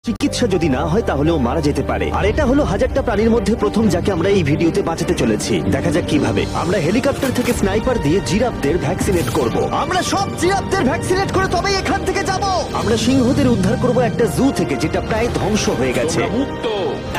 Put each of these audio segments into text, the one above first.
চিকিৎসা যদি না হয় তাহলে ও মারা যেতে পারে। আর এটা হলো হাজারটা প্রাণীর মধ্যে প্রথম যাকে আমরা এই ভিডিওতে বাঁচাতে চলেছি। দেখা যাক কিভাবে। আমরা হেলিকপ্টার থেকে স্নাইপার দিয়ে জিরাফদের ভ্যাকসিনেট করব। আমরা সব জিরাফদের ভ্যাকসিনেট করে তবেই এখান থেকে যাব। আমরা সিংহদের উদ্ধার করব একটা জু থেকে যেটা প্রায় ধ্বংস হয়ে গেছে।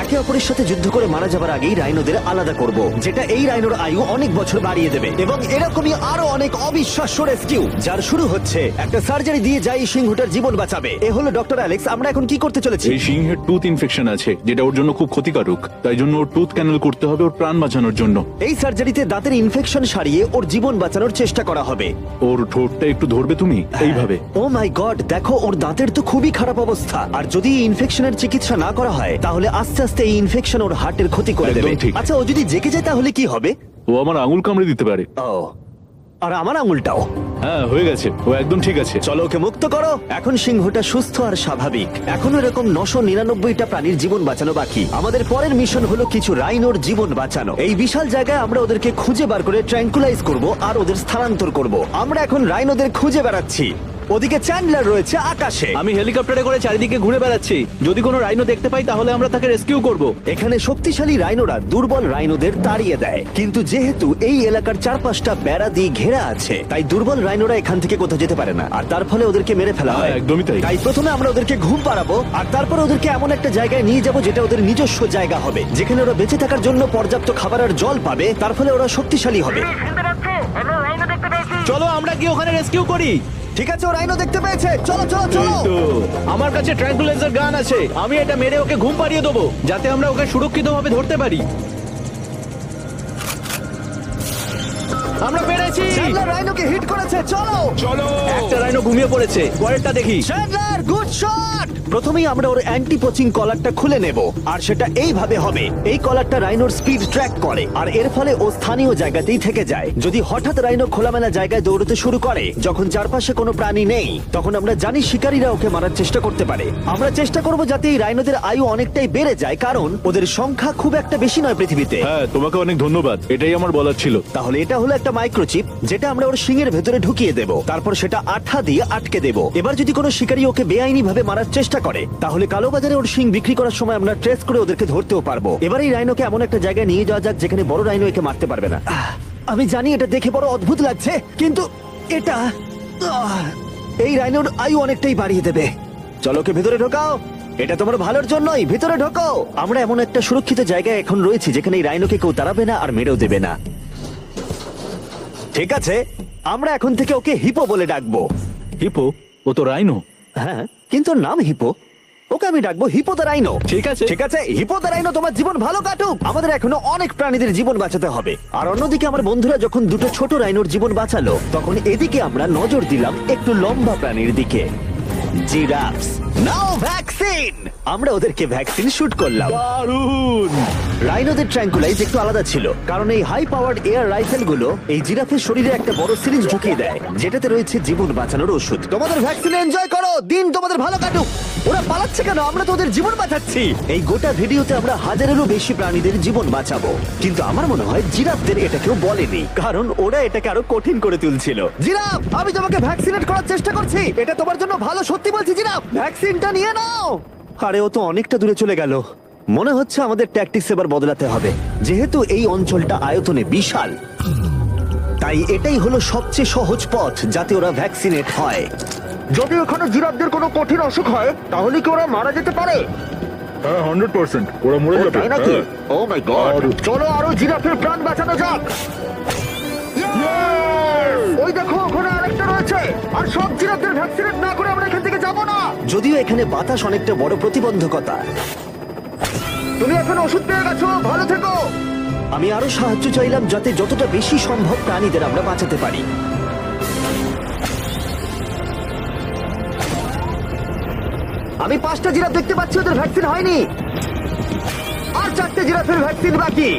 একে অপরের সাথে যুদ্ধ করে মারা যাবার আগেই রাইনোদের আলাদা করব, যেটা এই রাইনোর আয়ু অনেক বছর বাড়িয়ে দেবে। এবং এরকমই আরো অনেক অবিশ্বাস্য রেস্কিউ যার শুরু হচ্ছে একটা সার্জারি দিয়ে যাই সিংহটার জীবন বাঁচাবে। এ হলো ডক্টর অ্যালেক্স। আমরা এখন কি করতে চলেছি? এই সিংহের টুথ ইনফেকশন আছে, যেটা ওর জন্য খুব ক্ষতিকারক। তাই জন্য ওর টুথ ক্যানেল করতে হবে ওর প্রাণ বাঁচানোর জন্য। এই সার্জারিতে দাঁতের ইনফেকশন সারিয়ে ওর জীবন বাঁচানোর চেষ্টা করা হবে। ওর ঠোঁটটা একটু ধরবে তুমি এইভাবে। ও মাই গড, দেখো ওর দাঁতের তো খুবই খারাপ অবস্থা। আর যদি এই ইনফেকশনের চিকিৎসা না করা হয় তাহলে আস্তে আস্তে এই ইনফেকশন ওর হার্টের ক্ষতি করে একদম দেবে। ঠিক। আচ্ছা, ও যদি জেগে যায় তাহলে কি হবে? ও আমার আঙুল কামড়ে দিতে পারে। ও, আর আমার আঙুলটাও। হ্যাঁ, হয়ে গেছে, ও একদম ঠিক আছে। চলো ওকে মুক্ত করো। এখন সিংহটা সুস্থ আর স্বাভাবিক। এখনো এরকম 999টা প্রাণীর জীবন বাঁচানো বাকি। আমাদের পরের মিশন হলো কিছু রাইনোর জীবন বাঁচানো। এই বিশাল জায়গায় আমরা ওদেরকে খুঁজে বার করে ট্র্যাঙ্কুলাইজ করব আর ওদের স্থানান্তর করব। আমরা এখন রাইনোদের খুঁজে বেড়াচ্ছি। ওদিকে চ্যান্ডলার রয়েছে আকাশে। আমি হেলিকপ্টারে করে চারিদিকে ঘুরে বেড়াচ্ছি। যদি কোনো রাইনো দেখতে পাই তাহলে আমরা তাকে রেস্কিউ করব। এখানে শক্তিশালী রাইনোরা দুর্বল রাইনোদের তাড়িয়ে দেয়, কিন্তু যেহেতু এই এলাকার চারপাশটা বেড়া দিয়ে ঘেরা আছে তাই দুর্বল রাইনোরা এখান থেকে কোথাও যেতে পারে না, আর তার ফলে ওদেরকে মেরে ফেলা হয়। হ্যাঁ, একদমই তাই। তাই প্রথমে আমরা ওদেরকে ঘুম পাড়াবো আর তারপর ওদেরকে এমন একটা জায়গায় নিয়ে যাব যেটা ওদের নিজস্ব জায়গা হবে, যেখানে ওরা বেঁচে থাকার জন্য পর্যাপ্ত খাবার আর জল পাবে। তার ফলে ওরা শক্তিশালী হবে। চলো আমরা কি ওখানে রেস্কিউ করি? ঠিক আছে, ও রাইনো দেখতে পেয়েছে। চলো চলো চলো। তো আমার কাছে ট্র্যাঙ্কুলাইজার গান আছে। আমি এটা মেরে ওকে ঘুম পাড়িয়ে দেবো যাতে আমরা ওকে সুরক্ষিতভাবে ধরতে পারি। আমরা পেরেছি। চ্যান্ডলার রাইনোকে হিট করেছে। চলো চলো। একটা রাইনো ঘুমিয়ে পড়েছে, পরেরটা দেখি। Chandler, good shot. প্রথমেই আমরা ওর অ্যান্টি পোচিং কলারটা খুলে নেব, আর সেটা এইভাবে হবে। এই কলারটা রাইনোর স্পিড ট্র্যাক করে, আর এর ফলে ও স্থানীয় জায়গাতেই থেকে যায়। যদি হঠাৎ রাইনো খোলামেলা জায়গায় দৌড়তে শুরু করে যখন চারপাশে কোনো প্রাণী নেই, তখন আমরা জানি শিকারীরা ওকে মারার চেষ্টা করতে পারে। আমরা চেষ্টা করব যাতে এই রাইনোদের আয়ু অনেকটাই বেড়ে যায়, কারণ ওদের সংখ্যা খুব একটা বেশি নয় পৃথিবীতে। হ্যাঁ, তোমাকে অনেক ধন্যবাদ, এটাই আমার বলার ছিল। তাহলে এটা হলো একটা মাইক্রোচিপ, যেটা আমরা ওর শিংয়ের ভেতরে ঢুকিয়ে দেব। তারপর সেটা আঠা দিয়ে আটকে দেব। এবার যদি কোনো শিকারী ওকে বেআইনি ভাবে মারার চেষ্টা করে তাহলে কালোবাজারে ওর শিং বিক্রি করার সময় আমরা ট্রেস করে ওদেরকে ধরতেও পারবো। এবার এই রাইনোকে এমন একটা জায়গায় নিয়ে যাওয়া যাক যেখানে বড় রাইনো একে মারতে পারবে না। আমি জানি এটা দেখে বড় অদ্ভুত লাগছে, কিন্তু এটা এই রাইনোর আয়ু অনেকটাই বাড়িয়ে দেবে। চলো ওকে ভেতরে ঢোকাও। এটা তোমার ভালোর জন্যই। ভিতরে ঢোকো। আমরা এমন একটা সুরক্ষিত জায়গায় এখন রয়েছি যেখানে এই রাইনোকে কেউ তাড়াবে না আর মেরেও দেবে না। ঠিক আছে, আমরা এখন থেকে ওকে হিপো বলে ডাকবো। হিপো? ও তো রাইনো। হ্যাঁ, কিন্তু ওর নাম হিপো। ওকে আমি ডাকবো হিপো দ্য রাইনো। ঠিক আছে। ঠিক আছে, হিপো দ্য রাইনো, তোমার জীবন ভালো কাটুক। আমাদের এখনো অনেক প্রাণীদের জীবন বাঁচাতে হবে। আর অন্যদিকে আমার বন্ধুরা যখন দুটো ছোট রাইনোর জীবন বাঁচালো, তখন এদিকে আমরা নজর দিলাম একটু লম্বা প্রাণীর দিকে। জিরাফস। নাও ভ্যাকসিন। আমরা ওদেরকে ভ্যাকসিন শুট করলাম। দারুণ। রাইনোদের ট্র্যাঙ্কুলাইজ একটু আলাদা ছিল, কারণ এই হাই পাওয়ার্ড এয়ার রাইফেল গুলো এই জিরাফের শরীরে একটা বড় সিরিঞ্জ ঢুকিয়ে দেয়, যেটাতে রয়েছে জীবন বাঁচানোর ওষুধ। তোমাদের ভ্যাকসিন এনজয় করো, দিন তোমাদের ভালো কাটুক। ওরা পালাচ্ছে কেন? আমরা তো ওদের জীবন বাঁচাচ্ছি। এই গোটা ভিডিওতে আমরা হাজারেরও বেশি প্রাণীদের জীবন বাঁচাবো, কিন্তু আমার মনে হয় জিরাফদের এটা কেউ বলেনি, কারণ ওরা এটাকে আরো কঠিন করে তুলছিল। জিরাফ, আমি তোমাকে ভ্যাকসিনেট করার চেষ্টা করছি। এটা তোমার জন্য ভালো, সত্যি বলছি। জিরাফ, ভ্যাকসিনটা নিয়ে নাও। আরে ও তো অনেকটা দূরে চলে গেল। মনে হচ্ছে আমাদের ট্যাকটিক্স এবার বদলাতে হবে। যেহেতু এই অঞ্চলটা আয়তনে বিশাল, তাই এটাই হলো সবচেয়ে সহজ পথ যাতে ওরা ভ্যাকসিনেট হয়। যদি ওখানে জিরাফদের কোনো কঠিন অসুখ হয় তাহলে কি ওরা মারা যেতে পারে? হ্যাঁ, 100% ওরা মরে ও, যাবে। তাই নাকি? হ্যাঁ। ও মাই গড, চলো আরো জিরাফের প্রাণ বাঁচানো যাক। ওই দেখো, ওখানে আরেকটা রয়েছে। আর সব জিরাফদের ভ্যাকসিনেট না করে আমরা এখান থেকে যাব না। যদিও এখানে বাতাস অনেকটা বড় প্রতিবন্ধকতা। তুমি এখন ওষুধ পেয়ে গেছো, ভালো থেকো। আমি আরো সাহায্য চাইলাম যাতে যতটা বেশি সম্ভব প্রাণীদের আমরা বাঁচাতে পারি। আমি 5টা জিরাফ দেখতে পাচ্ছি, ওদের ভ্যাকসিন হয়নি। আর 4টে জিরাফের ভ্যাকসিন বাকি।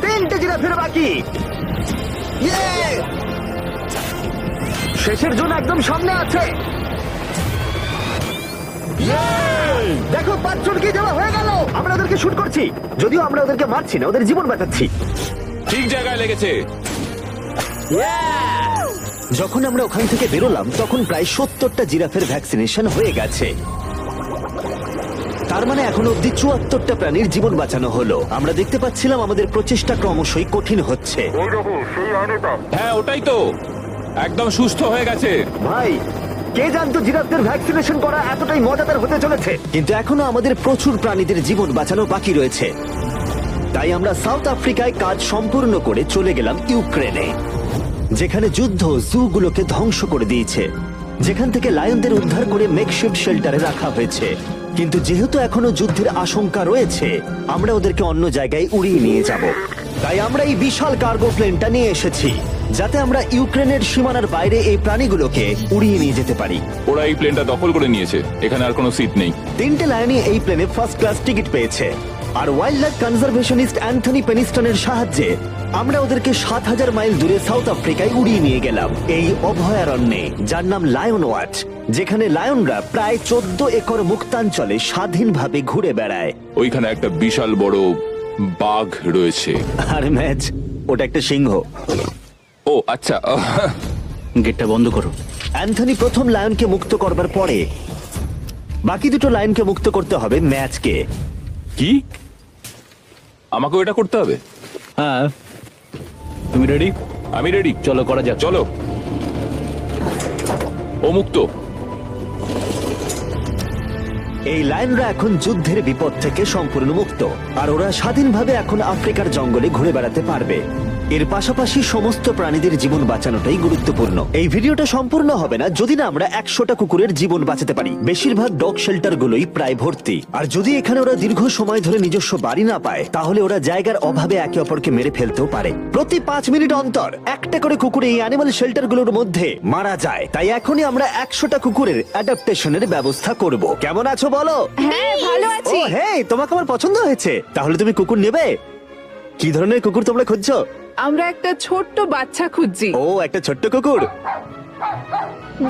3টে জিরাফের বাকি। ইয়ে! শেষের জন্য একদম সামনে আছে। দেখো, 5 জনকে দেওয়া হয়ে গেল। আমরা ওদেরকে শুট করছি, যদিও আমরা ওদেরকে মারছি না, ওদের জীবন বাঁচাচ্ছি। ঠিক জায়গায় লেগেছে। যখন আমরা ওখান থেকে বেরোলাম তখন প্রায় 70টা জিরাফের ভ্যাকসিনেশন হয়ে গেছে। তার মানে এখনো অব্দি 74টা প্রাণীর জীবন বাঁচানো হলো। আমরা দেখতে পাচ্ছিলাম আমাদের প্রচেষ্টা ক্রমশই কঠিন হচ্ছে। হ্যাঁ ওটাই তো, একদম সুস্থ হয়ে গেছে। ভাই, কে জানতো জিরাফদের ভ্যাকসিনেশন করা এতটাই মজাদার হতে চলেছে। কিন্তু এখনো আমাদের প্রচুর প্রাণীদের জীবন বাঁচানো বাকি রয়েছে। তাই আমরা সাউথ আফ্রিকায় কাজ সম্পূর্ণ করে চলে গেলাম ইউক্রেনে, যেখানে যুদ্ধ জুগুলোকে ধ্বংস করে দিয়েছে, যেখান থেকে লায়নদের উদ্ধার করে মেকশিফট শেল্টারে রাখা হয়েছে। কিন্তু যেহেতু এখনো যুদ্ধের আশঙ্কা রয়েছে, আমরা ওদেরকে অন্য জায়গায় উড়িয়ে নিয়ে যাব। তাই আমরা এই বিশাল কার্গো প্লেনটা নিয়ে এসেছি, যাতে আমরা ইউক্রেনের সীমানার বাইরে এই প্রাণীগুলোকে উড়িয়ে নিয়ে যেতে পারি। ওরা এই প্লেনটা দখল করে নিয়েছে, এখানে আর কোনো সিট নেই। 3টে লায়নই এই প্লেনে ফার্স্ট ক্লাস টিকিট পেয়েছে। আর ওয়াইল্ড লাইফ কনজারভেশনিস্ট অ্যান্থনি পেনিস্টনের সাহায্যে আমরা ওদেরকে 7000 মাইল দূরে সাউথ আফ্রিকায় উড়িয়ে নিয়ে গেলাম, এই অভয়ারণ্যে, যার নাম লায়ন ওয়াচ, যেখানে লায়নরা প্রায় 14 একর মুক্তাঞ্চলে স্বাধীনভাবে ঘুরে বেড়ায়। ওইখানে একটা বিশাল বড় বাঘ রয়েছে। আর ম্যাচ, ওটা একটা সিংহ। ও আচ্ছা। গেটটা বন্ধ করো। অ্যান্থনি প্রথম লায়নকে মুক্ত করবার পরে বাকি দুটো লায়নকে মুক্ত করতে হবে ম্যাচকে। কি, আমাকে এটা করতে হবে? হ্যাঁ, তুমি রেডি? আমি রেডি। চলো করা যাক। চলো। ও মুক্ত। এই লায়নরা এখন যুদ্ধের বিপদ থেকে সম্পূর্ণ মুক্ত, আর ওরা স্বাধীনভাবে এখন আফ্রিকার জঙ্গলে ঘুরে বেড়াতে পারবে। এর পাশাপাশি সমস্ত প্রাণীদের জীবন বাঁচানোটাই গুরুত্বপূর্ণ। এই ভিডিওটা সম্পূর্ণ হবে না যদি না আমরা 100টা কুকুরের জীবন বাঁচাতে পারি। বেশিরভাগ ডগ শেল্টার গুলোই প্রায় ভর্তি, আর যদি এখানে ওরা দীর্ঘ সময় ধরে নিজস্ব বাড়ি না পায়, তাহলে ওরা জায়গার অভাবে একে অপরকে মেরে ফেলতেও পারে। প্রতি 5 মিনিট অন্তর একটা করে কুকুর এই অ্যানিমাল শেল্টার গুলোর মধ্যে মারা যায়। তাই এখনই আমরা 100টা কুকুরের অ্যাডাপ্টেশনের ব্যবস্থা করব। কেমন আছো বলো? হ্যাঁ ভালো ও আছি। হেই, তোমাকে আমার পছন্দ হয়েছে। তাহলে তুমি কুকুর নেবে? কি ধরনের কুকুর তোমরা খুঁজছো? আমরা একটা ছোট্ট বাচ্চা খুঁজছি। ও, একটা ছোট্ট কুকুর।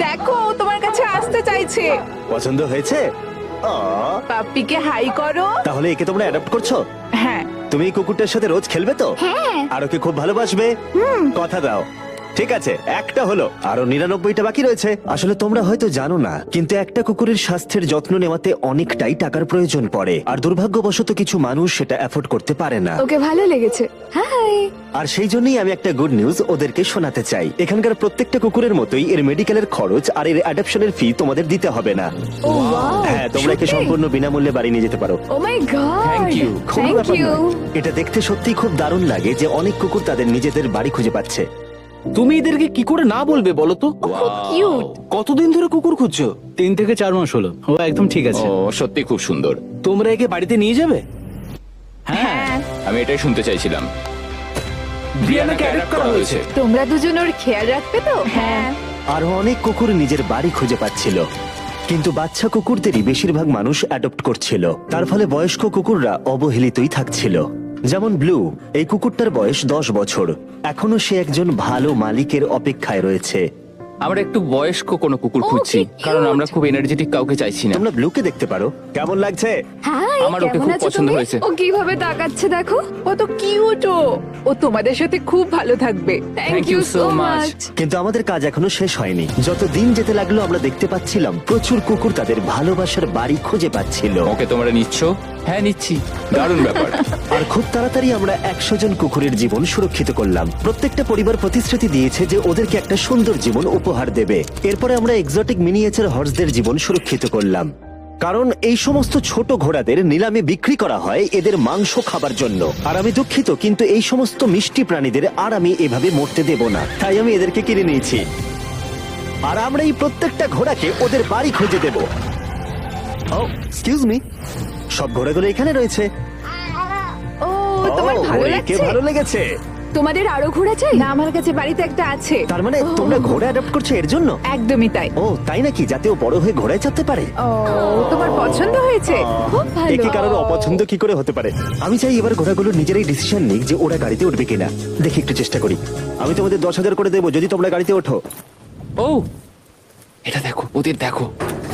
দেখো ও তোমার কাছে আসতে চাইছে। পছন্দ হয়েছে? আ, পাপ্পিকে হাই করো। তাহলে একে তোমরা অ্যাডাপ্ট করছো? হ্যাঁ। তুমি এই কুকুরটার সাথে রোজ খেলবে তো? হ্যাঁ। আর ওকে খুব ভালোবাসবে? কথা দাও। ঠিক আছে, একটা হলো, আরো 99টা বাকি রয়েছে। আসলে তোমরা হয়তো জানো না, কিন্তু একটা কুকুরের স্বাস্থ্যের যত্ন নেওয়াতে অনেকটাই টাকার প্রয়োজন পড়ে, আর দুর্ভাগ্যবশত কিছু মানুষ সেটা অ্যাফোর্ড করতে পারে না। ওকে ভালো লেগেছে। হাই। আর সেই জন্যই আমি একটা গুড নিউজ ওদেরকে শোনাতে চাই। এখানকার প্রত্যেকটা কুকুরের মতোই এর মেডিকেলের খরচ আর এর অ্যাডপশনের ফি তোমাদের দিতে হবে না। ও ওয়াও। হ্যাঁ, তোমরা একে সম্পূর্ণ বিনামূল্যে বাড়ি নিয়ে যেতে পারো। ও মাই গড। Thank you. কোনো থ্যাংক ব্যাপার ইউ। নয়। এটা দেখতে সত্যিই খুব দারুণ লাগে যে অনেক কুকুর তাদের নিজেদের বাড়ি খুঁজে পাচ্ছে। তুমি এদেরকে কি করে না বলবে বলো তো? খুব কিউট। কতদিন ধরে কুকুর খুঁজছো? 3 থেকে 4 মাস হলো। ও একদম ঠিক আছে। ও সত্যি খুব সুন্দর। তোমরা একে বাড়িতে নিয়ে যাবে? হ্যাঁ। আমি এটাই শুনতে চাইছিলাম। ব্রিয়ানাকে অ্যাডপ্ট করা হয়েছে। তোমরা দুজন ওর খেয়াল রাখবে তো? হ্যাঁ। আরো অনেক কুকুর নিজের বাড়ি খুঁজে পাচ্ছিল, কিন্তু বাচ্চা কুকুরদেরই বেশিরভাগ মানুষ অ্যাডপ্ট করছিল। তার ফলে বয়স্ক কুকুররা অবহেলিতই থাকছিল। যেমন ব্লু, এই কুকুরটার বয়স 10 বছর। এখনো সে একজন ভালো মালিকের অপেক্ষায় রয়েছে। আমরা একটু বয়স্ক কোনো কুকুর ও, খুঁজছি, কি cute! কারণ আমরা খুব এনার্জেটিক কাউকে চাইছি না। তোমরা ব্লুকে দেখতে পারো, কেমন লাগছে? হাই। আমার ওকে কেমন খুব আছো পছন্দ তুমি? হয়েছে। ও কিভাবে তাকাচ্ছে দেখো। কত কিউট ও। ও তোমাদের সাথে খুব ভালো থাকবে। Thank you so much. কিন্তু আমাদের কাজ এখনো শেষ হয়নি। যত দিন যেতে লাগলো আমরা দেখতে পাচ্ছিলাম প্রচুর কুকুর তাদের ভালোবাসার বাড়ি খুঁজে পাচ্ছিল। ওকে তোমরা নিচ্ছ? হ্যাঁ নিচ্ছি। দারুণ ব্যাপার। আর খুব তাড়াতাড়ি আমরা 100 জন কুকুরের জীবন সুরক্ষিত করলাম। প্রত্যেকটা পরিবার প্রতিশ্রুতি দিয়েছে যে ওদেরকে একটা সুন্দর জীবন উপহার দেবে। এরপরে আমরা এক্সোটিক মিনিয়েচার হর্সদের জীবন সুরক্ষিত করলাম, কারণ এই সমস্ত ছোট ঘোড়াদের নিলামে বিক্রি করা হয় এদের মাংস খাবার জন্য। আর আমি দুঃখিত, কিন্তু এই সমস্ত মিষ্টি প্রাণীদের আর আমি এভাবে মরতে দেব না, তাই আমি এদেরকে কিনে নিয়েছি। আর আমরা এই প্রত্যেকটা ঘোড়াকে ওদের বাড়ি খুঁজে দেব। ও এক্সকিউজ মি, সব ঘোড়াগুলো এখানে রয়েছে। ও তোমার ও, ভালো একে লাগছে? ভালো লেগেছে। তোমাদের আরো ঘোড়া চাই? না, আমার কাছে বাড়িতে একটা আছে। তার মানে তোমরা ঘোড়া অ্যাডাপ্ট করছো এর জন্য? একদমই তাই। ও তাই নাকি? যাতে ও বড় হয়ে ঘোড়ায় চাপতে পারে। ও তোমার পছন্দ হয়েছে? খুব ভালো। একে কারোর অপছন্দ কি করে হতে পারে? আমি চাই এবার ঘোড়াগুলো নিজেরাই ডিসিশন নিক যে ওরা গাড়িতে উঠবে কিনা। দেখি, একটু চেষ্টা করি। আমি তোমাদের 10,000 করে দেবো যদি তোমরা গাড়িতে ওঠো। ও এটা দেখো, ওদের দেখো,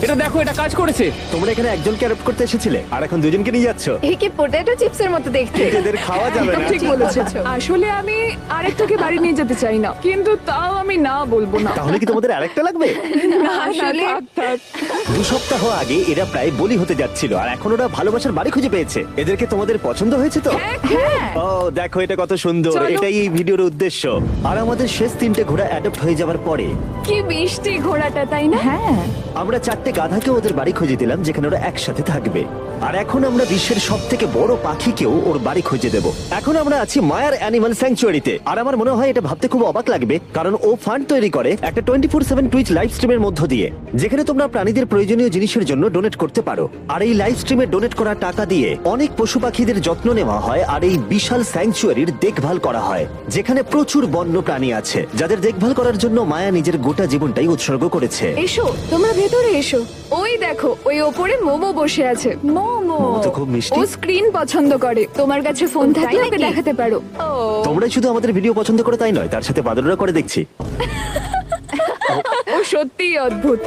এটা দেখো, এটা কাজ করেছে। তোমরা এখানে একজনকে অ্যাডপ্ট করতে এসেছিলে আর এখন দুজনকে নিয়ে যাচ্ছ। একে পটেটো চিপসের মতো দেখতে। এদের খাওয়া যাবে না। ঠিক বলেছো। আসলে আমি আরেকটাকে বাড়ি নিয়ে যেতে চাই না, কিন্তু তাও আমি না বলবো না। তাহলে কি তোমাদের আরেকটা লাগবে? আসলে 2 সপ্তাহ আগে এরা প্রায় বলি হতে যাচ্ছিল আর এখন ওরা ভালোবাসার বাড়ি খুঁজে পেয়েছে। এদেরকে তোমাদের পছন্দ হয়েছে তো? হ্যাঁ। ও দেখো এটা কত সুন্দর। চলো। এটাই এই ভিডিওর উদ্দেশ্য। আর আমাদের শেষ 3টে ঘোড়া অ্যাডপ্ট হয়ে যাওয়ার পরে কি মিষ্টি ঘোড়াটা, তাই না? হ্যাঁ। আমরা 4টে গাধাকে ওদের বাড়ি খুঁজে দিলাম যেখানে ওরা একসাথে থাকবে। আর এখন আমরা বিশ্বের সবথেকে বড় পাখিকেও ওর বাড়ি খুঁজে দেব। এখন আমরা আছি মায়ার অ্যানিমাল স্যাংচুয়ারিতে। আর আমার মনে হয় এটা ভাবতে খুব অবাক লাগবে, কারণ ও ফান্ড তৈরি করে একটা 24/7 টুইচ লাইভ স্ট্রিমের মধ্য দিয়ে, যেখানে তোমরা প্রাণীদের প্রয়োজনীয় জিনিসের জন্য ডোনেট করতে পারো। আর এই লাইভ স্ট্রিমে ডোনেট করা টাকা দিয়ে অনেক পশু পাখিদের যত্ন নেওয়া হয় আর এই বিশাল স্যাংচুয়ারির দেখভাল করা হয়, যেখানে প্রচুর বন্য প্রাণী আছে যাদের দেখভাল করার জন্য মায়া নিজের গোটা জীবনটাই উৎসর্গ করেছে। এসো, তোমরা ভেতরে এসো। ওই দেখো, ওই ওপরে মোমো বসে আছে। মোমো তো খুব মিষ্টি। ও স্ক্রিন পছন্দ করে। তোমার কাছে ফোন থাকলে ওকে দেখাতে পারো। তোমরা শুধু আমাদের ভিডিও পছন্দ করে তাই নয়, তার সাথে বাদররা করে দেখছি। ও সত্যিই অদ্ভুত।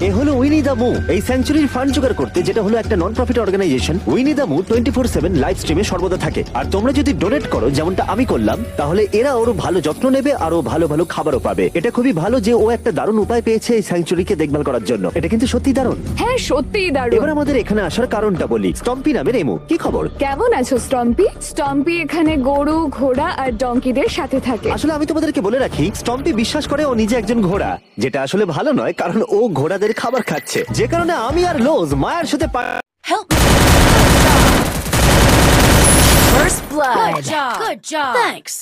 এ হলো উইনি দা মু, এই স্যাংচুরির ফান্ড জোগাড় করতে, যেটা হলো একটা নন প্রফিট অর্গানাইজেশন। উইনি দা মু 24/7 লাইভ স্ট্রিমে সর্বদা থাকে। আর তোমরা যদি ডোনেট করো, যেমনটা আমি করলাম, তাহলে এরা ওর ভালো যত্ন নেবে আর ও ভালো ভালো খাবারও পাবে। এটা খুবই ভালো যে ও একটা দারুণ উপায় পেয়েছে এই স্যাংচুরিকে দেখভাল করার জন্য। এটা কিন্তু সত্যি দারুণ। হ্যাঁ, সত্যিই দারুণ। এবার আমাদের এখানে আসার কারণটা বলি। স্টম্পি নামের এমু, কি খবর? কেমন আছো স্টম্পি? স্টম্পি এখানে গরু, ঘোড়া আর ডঙ্কিদের সাথে থাকে। আসলে আমি তোমাদেরকে বলে রাখি, স্টম্পি বিশ্বাস করে ও নিজে একজন ঘোড়া, যেটা আসলে ভালো নয়, কারণ ও ঘোড়াদের খাবার খাচ্ছে, যে কারণে আমি আর লোজ মায়ের সাথে Help me. First blood. Good job. Good job. Thanks.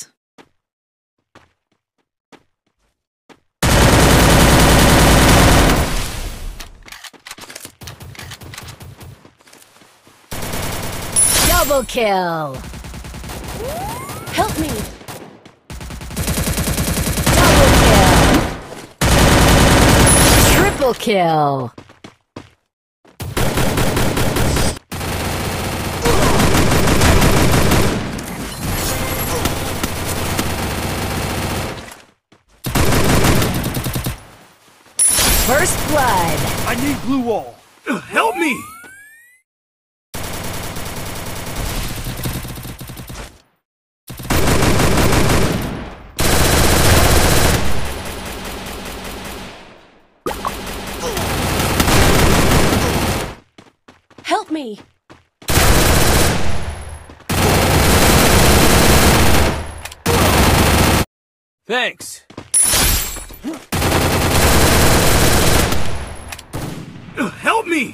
Double kill. Help me. Double kill. Triple kill. First blood. I need blue wall. Help me! Help me. Thanks. Help me!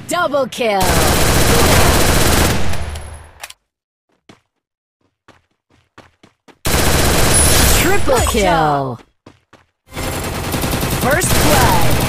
Double kill. Triple kill. First blood.